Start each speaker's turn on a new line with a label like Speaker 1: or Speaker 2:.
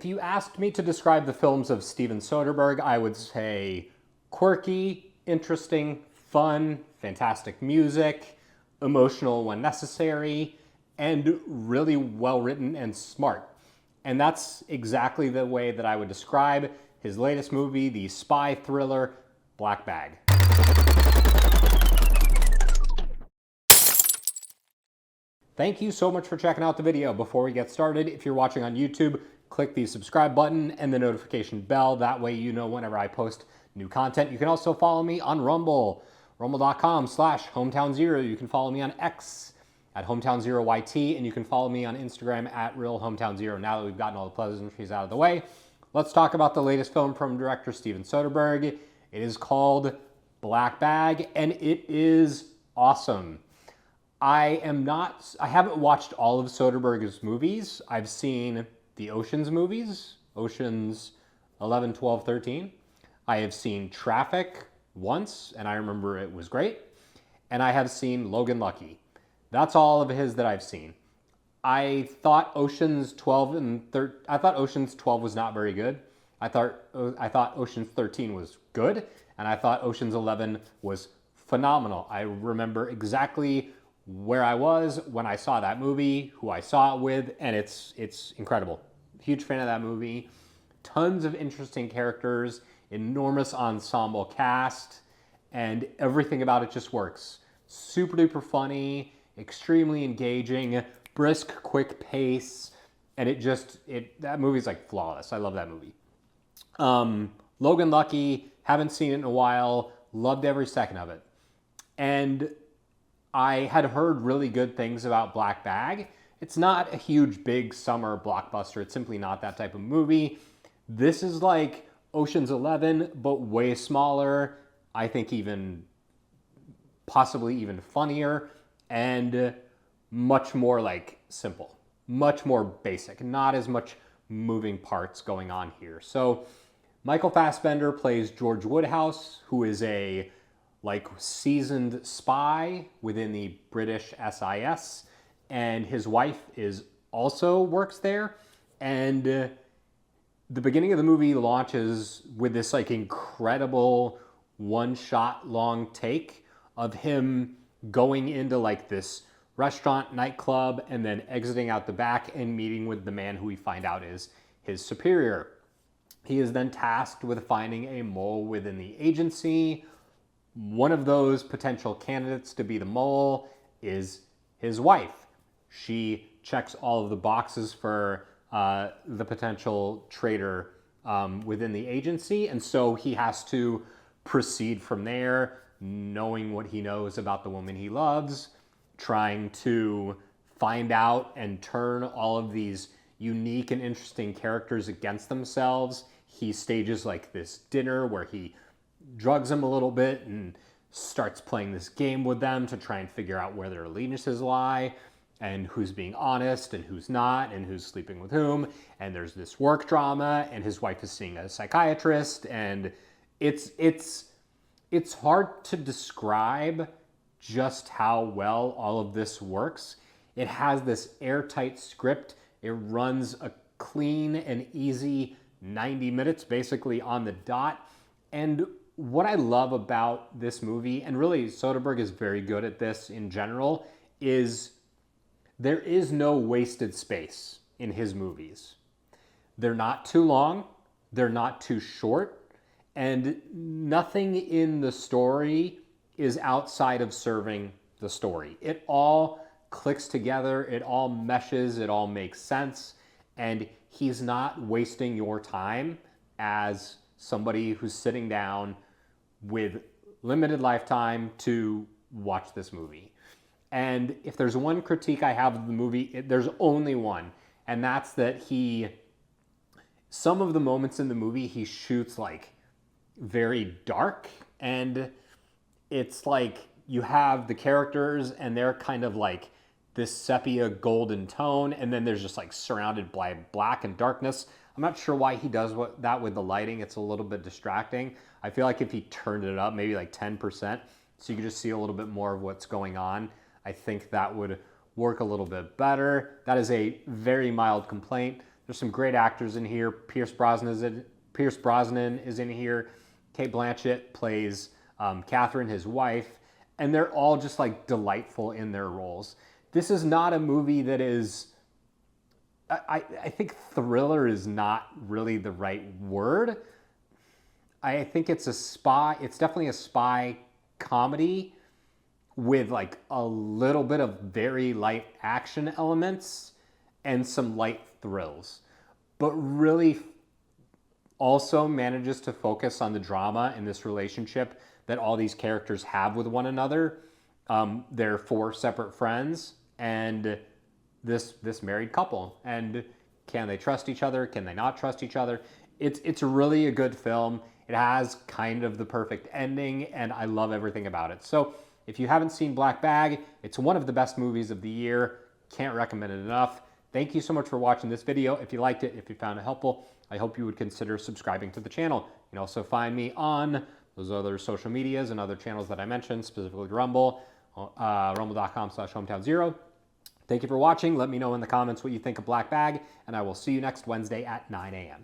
Speaker 1: If you asked me to describe the films of Steven Soderbergh, I would say quirky, interesting, fun, fantastic music, emotional when necessary, and really well written and smart. And that's exactly the way that I would describe his latest movie, the spy thriller, Black Bag. Thank you so much for checking out the video. Before we get started, if you're watching on YouTube, click the subscribe button and the notification bell. That way you know whenever I post new content. You can also follow me on Rumble, rumble.com/HometownZero. You can follow me on X at HometownZeroYT, and you can follow me on Instagram at RealHometownZero. Now that we've gotten all the pleasantries out of the way, let's talk about the latest film from director Steven Soderbergh. It is called Black Bag, and it is awesome. I haven't watched all of Soderbergh's movies. I've seen the Oceans movies, Oceans 11, 12, 13. I have seen Traffic once, and I remember it was great. And I have seen Logan Lucky. That's all of his that I've seen. I thought Oceans 12 was not very good. I thought Oceans 13 was good, and I thought Oceans 11 was phenomenal. I remember exactly where I was when I saw that movie, who I saw it with, and it's incredible. Huge fan of that movie. Tons of interesting characters, enormous ensemble cast, and everything about it just works. Super duper funny, extremely engaging, brisk, quick pace, and that movie's like flawless. I love that movie. Logan Lucky, haven't seen it in a while, loved every second of it. And I had heard really good things about Black Bag. It's not a huge, big summer blockbuster. It's simply not that type of movie. This is like Ocean's 11, but way smaller. I think possibly even funnier, and much more like simple, much more basic, not as much moving parts going on here. So Michael Fassbender plays George Woodhouse, who is a seasoned spy within the British SIS, and his wife also works there. And the beginning of the movie launches with this incredible one-shot long take of him going into this restaurant, nightclub, and then exiting out the back and meeting with the man who we find out is his superior. He is then tasked with finding a mole within the agency. One of those potential candidates to be the mole is his wife. She checks all of the boxes for the potential traitor within the agency, and so he has to proceed from there, knowing what he knows about the woman he loves, trying to find out and turn all of these unique and interesting characters against themselves. He stages this dinner where he drugs them a little bit and starts playing this game with them to try and figure out where their allegiances lie and who's being honest and who's not and who's sleeping with whom. And there's this work drama, and his wife is seeing a psychiatrist, and it's hard to describe just how well all of this works. It has this airtight script. It runs a clean and easy 90 minutes basically on the dot. And what I love about this movie, and really Soderbergh is very good at this in general, is there is no wasted space in his movies. They're not too long, they're not too short, and nothing in the story is outside of serving the story. It all clicks together, it all meshes, it all makes sense, and he's not wasting your time as somebody who's sitting down with limited lifetime to watch this movie. And if there's one critique I have of the movie, there's only one, and that's that some of the moments in the movie he shoots very dark, and it's you have the characters and they're kind of this sepia golden tone, and then there's just surrounded by black and darkness. I'm not sure why he does that with the lighting. It's a little bit distracting. I feel like if he turned it up maybe 10%, so you could just see a little bit more of what's going on, I think that would work a little bit better. That is a very mild complaint. There's some great actors in here. Pierce Brosnan is in here. Cate Blanchett plays Catherine, his wife, and they're all just like delightful in their roles. This is not a movie that is, I think thriller is not really the right word. I think it's definitely a spy comedy with like a little bit of very light action elements and some light thrills, but really also manages to focus on the drama in this relationship that all these characters have with one another. They're 4 separate friends and this married couple, and can they trust each other? Can they not trust each other? It's really a good film. It has kind of the perfect ending, and I love everything about it. So if you haven't seen Black Bag, it's one of the best movies of the year. Can't recommend it enough. Thank you so much for watching this video. If you liked it, if you found it helpful, I hope you would consider subscribing to the channel. You can also find me on those other social medias and other channels that I mentioned, specifically Rumble, rumble.com/hometowns0. Thank you for watching. Let me know in the comments what you think of Black Bag, and I will see you next Wednesday at 9 a.m.